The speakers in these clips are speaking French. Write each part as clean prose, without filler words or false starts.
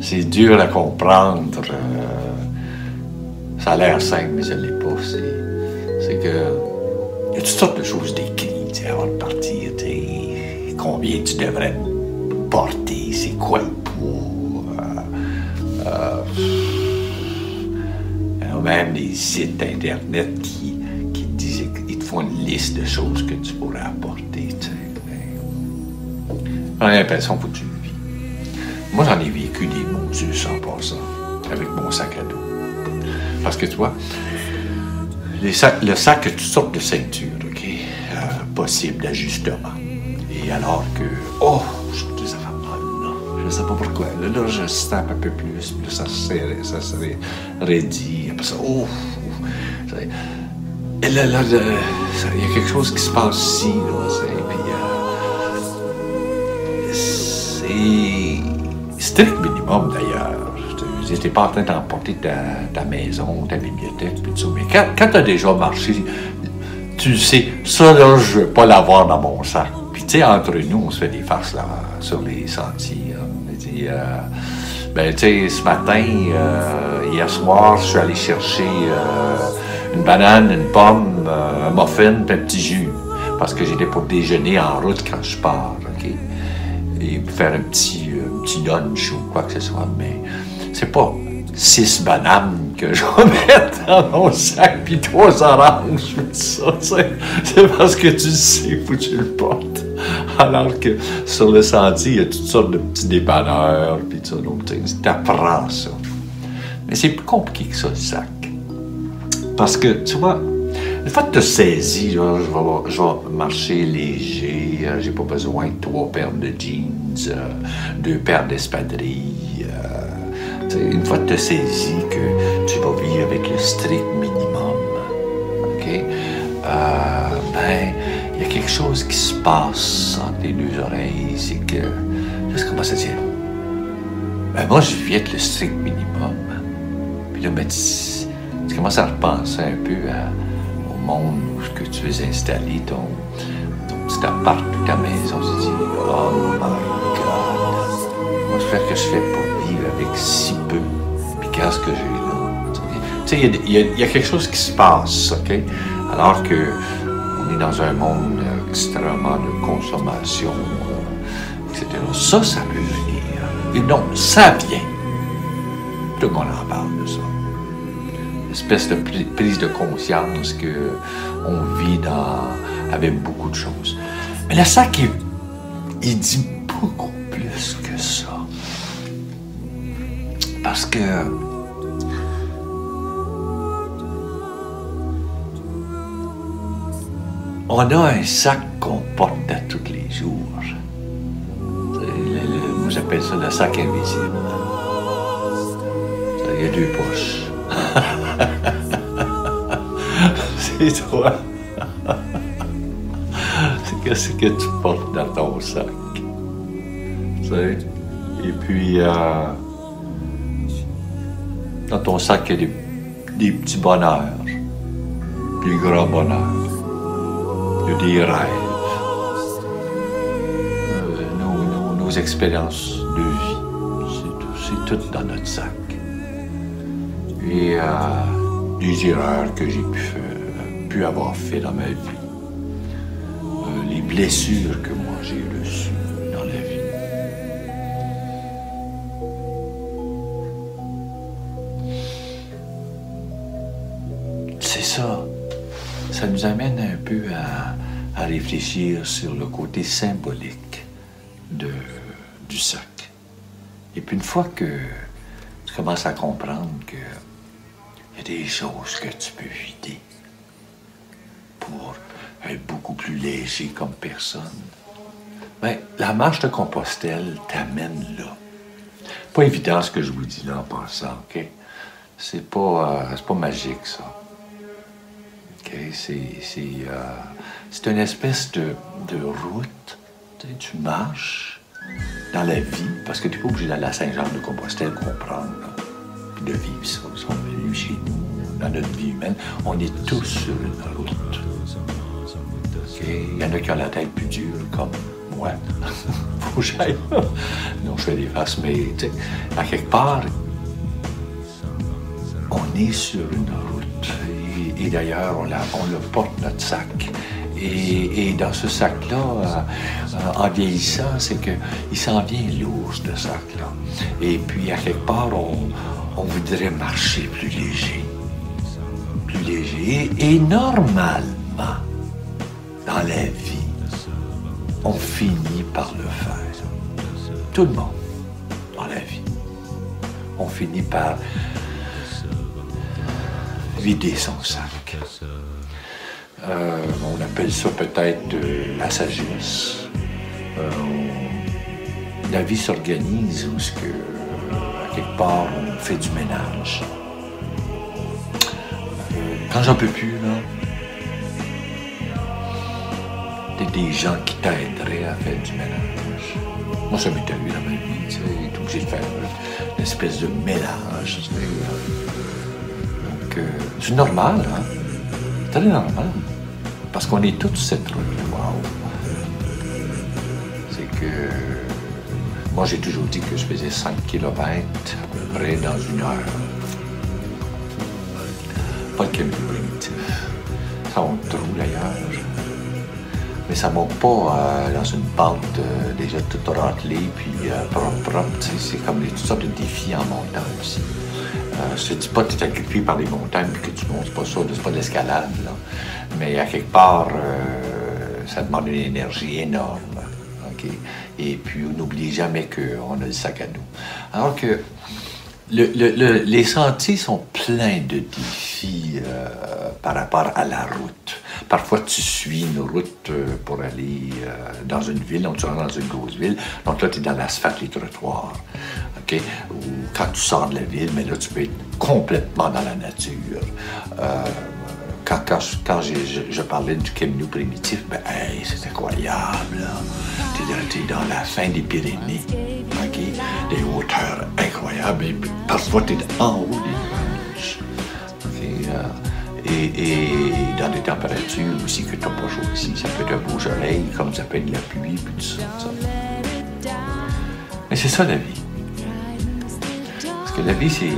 C'est dur à comprendre. Ça a l'air simple, mais je ne l'est pas. C'est que il y a toutes sortes de choses décrites avant de partir. Combien tu devrais porter, c'est quoi le poids. Il y a même des sites Internet qui disent qu'ils te font une liste de choses que tu pourrais apporter. J'ai l'impression que tu le vis. Moi, j'en ai vécu des Moses en passant, avec mon sac à dos. Parce que tu vois, le sac a toutes sortes de ceintures, OK? Possibles d'ajustement. Et alors que, ça fait mal, là. Je ne sais pas pourquoi. Là, je snap un peu plus, puis là, ça serait raidi. Après ça, et là, il y a quelque chose qui se passe ici, là, c'est strict minimum, d'ailleurs. Tu n'es pas en train d'emporter ta maison, ta bibliothèque, puis tout ça. Mais quand tu as déjà marché, tu le sais, ça, là, je ne veux pas l'avoir dans mon sac. Puis, tu sais, entre nous, on se fait des farces, là, sur les sentiers. On dit, tu sais, ce matin, hier soir, je suis allé chercher une banane, une pomme, un muffin, puis un petit jus. Parce que j'étais pour déjeuner en route quand je pars, OK? Et faire un petit lunch ou quoi que ce soit. Mais c'est pas 6 bananes que je vais mettre dans mon sac, puis 3 oranges, tout ça, c'est parce que tu sais, il faut que tu le portes. Alors que sur le sentier, il y a toutes sortes de petits dépanneurs, puis tout ça, donc tu apprends ça. Mais c'est plus compliqué que ça, le sac. Parce que, tu vois, une fois que tu as saisi, là, je vais marcher léger, j'ai pas besoin de 3 paires de jeans, 2 paires d'espadrilles. Une fois que tu as saisi que tu vas vivre avec le strict minimum, OK? Il y a quelque chose qui se passe entre les 2 oreilles, c'est que, je commence à dire, moi, je vis avec le strict minimum. Puis là, tu commences à repenser un peu au monde où que tu veux installer ton petit appart ou ta maison. Tu te dis, oh my God, comment que je fais pour vivre avec si peu, puis qu'est-ce que j'ai là? Tu sais, il y a quelque chose qui se passe, OK? Alors que on est dans un monde extrêmement de consommation, etc. Ça peut venir. Et non, ça vient. Tout le monde en parle de ça. Une espèce de prise de conscience qu'on vit avec beaucoup de choses. Mais le sac, il dit beaucoup plus que ça. Parce que on a un sac qu'on porte à tous les jours. Moi, j'appelle ça le sac invisible. Il y a 2 poches. C'est toi. C'est qu'est-ce que tu portes dans ton sac. Tu sais? Et puis, dans ton sac, il y a des petits bonheurs, des grands bonheurs. Il y a des rêves, nos expériences de vie, c'est tout dans notre sac. Et des erreurs que j'ai pu avoir fait dans ma vie, les blessures que moi j'ai reçues dans la vie. C'est ça. Ça nous amène un peu à réfléchir sur le côté symbolique du sac. Et puis une fois que tu commences à comprendre qu'il y a des choses que tu peux vider pour être beaucoup plus léger comme personne, la marche de Compostelle t'amène là. Pas évident ce que je vous dis là en passant, OK? C'est pas magique, ça. Okay, c'est une espèce de route. Tu marches dans la vie, parce que tu n'es pas obligé d'aller à Saint-Jean-de-Compostelle comprendre, puis de vivre ça. Si on est venu chez nous, dans notre vie humaine, on est tous sur une route. Okay? Il y en a qui ont la tête plus dure, comme moi. moi. Faut que j'aille. Non, je fais des faces, mais tu sais, à quelque part, on est sur une route. Et d'ailleurs, on le porte, notre sac. Et dans ce sac-là, en vieillissant, c'est qu'il s'en vient lourd, ce sac-là. Et puis, à quelque part, on voudrait marcher plus léger. Plus léger. Et normalement, dans la vie, on finit par le faire. Tout le monde, dans la vie. On finit par vider son sac. On appelle ça peut-être la sagesse. La vie s'organise où à quelque part, on fait du ménage. Quand j'en peux plus, là, t'as des gens qui t'aideraient à faire du ménage. Moi, ça m'est arrivé dans ma vie, tu sais, t'es obligé de faire une espèce de mélange, tu sais. Donc, c'est normal, hein? C'est très normal. Parce qu'on est tous cette route. Wow. C'est que... Moi, j'ai toujours dit que je faisais 5 km à peu près dans une heure. Pas de calcul primitif. Ça monte trop, d'ailleurs. Mais ça monte pas dans une pente déjà toute râtelée, puis propre. C'est comme toutes sortes de défis en montant aussi. Je te dis pas que tu es agrippé par les montagnes et que tu montes, c'est pas ça, c'est pas de l'escalade, là. Mais à quelque part, ça demande une énergie énorme. Okay? Et puis, on n'oublie jamais qu'on a le sac à dos. Alors que les sentiers sont pleins de défis par rapport à la route. Parfois, tu suis une route pour aller dans une ville, donc tu rentres dans une grosse ville. Donc là, tu es dans l'asphalte, les trottoirs. Okay? Ou quand tu sors de la ville, mais là, tu peux être complètement dans la nature. Quand je parlais du Camino primitif, ben, hey, c'est incroyable, là. T'es dans la fin des Pyrénées, okay? Des hauteurs incroyables, et parfois t'es en haut des nuages. Okay? Et dans des températures aussi que t'as pas choisi. Ça peut être un beau soleil, comme ça peut être de la pluie, puis tout ça. Mais c'est ça la vie. Parce que la vie, c'est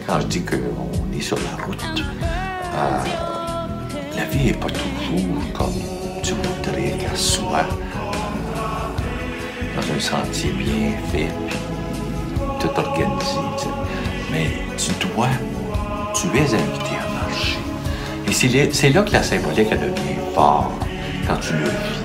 quand je dis qu'on est sur la route, la vie n'est pas toujours comme tu voudrais qu'elle soit, dans un sentier bien fait, puis tout organisé. T'sais. Mais tu es invité à marcher. Et c'est là que la symbolique elle devient forte quand tu le vis.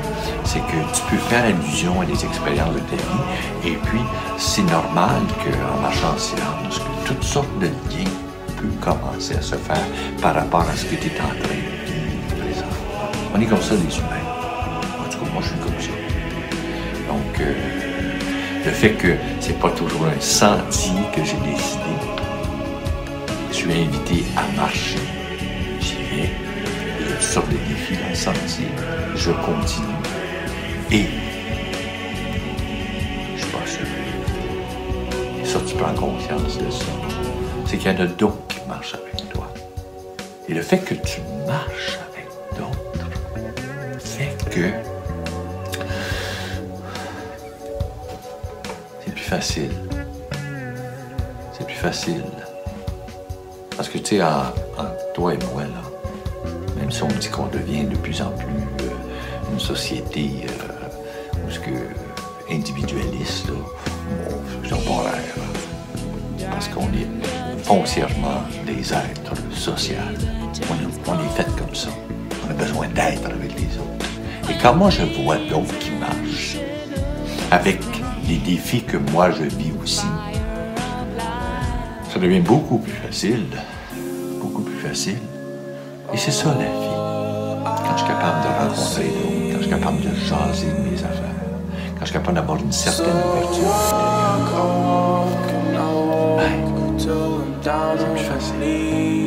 C'est que tu peux faire allusion à des expériences de ta vie, et puis c'est normal qu'en marchant en silence, que toutes sortes de liens peuvent commencer à se faire par rapport à ce que tu es en train de vivre présentement. On est comme ça, les humains. En tout cas, moi, je suis comme ça. Donc, le fait que c'est pas toujours un sentier que j'ai décidé, je suis invité à marcher. J'y vais. Il y a toutes sortes de défis dans le sentier. Je continue. Et je suis pas sûr. Et ça, tu prends conscience de ça. C'est qu'il y en a d'autres qui marchent avec toi. Et le fait que tu marches avec d'autres fait que c'est plus facile. C'est plus facile. Parce que, tu sais, entre toi et moi, là, même si on me dit qu'on devient de plus en plus une société individualiste, là, j'en pas l'air. Parce qu'on est foncièrement des êtres sociaux. On est fait comme ça. On a besoin d'être avec les autres. Et quand moi je vois d'autres qui marchent, avec les défis que moi je vis aussi, ça devient beaucoup plus facile. Beaucoup plus facile. Et c'est ça la vie. Quand je suis capable de rencontrer d'autres, quand je suis capable de jaser de mes affaires, quand je suis capable d'avoir une certaine ouverture à l'intérieur, c'est plus facile.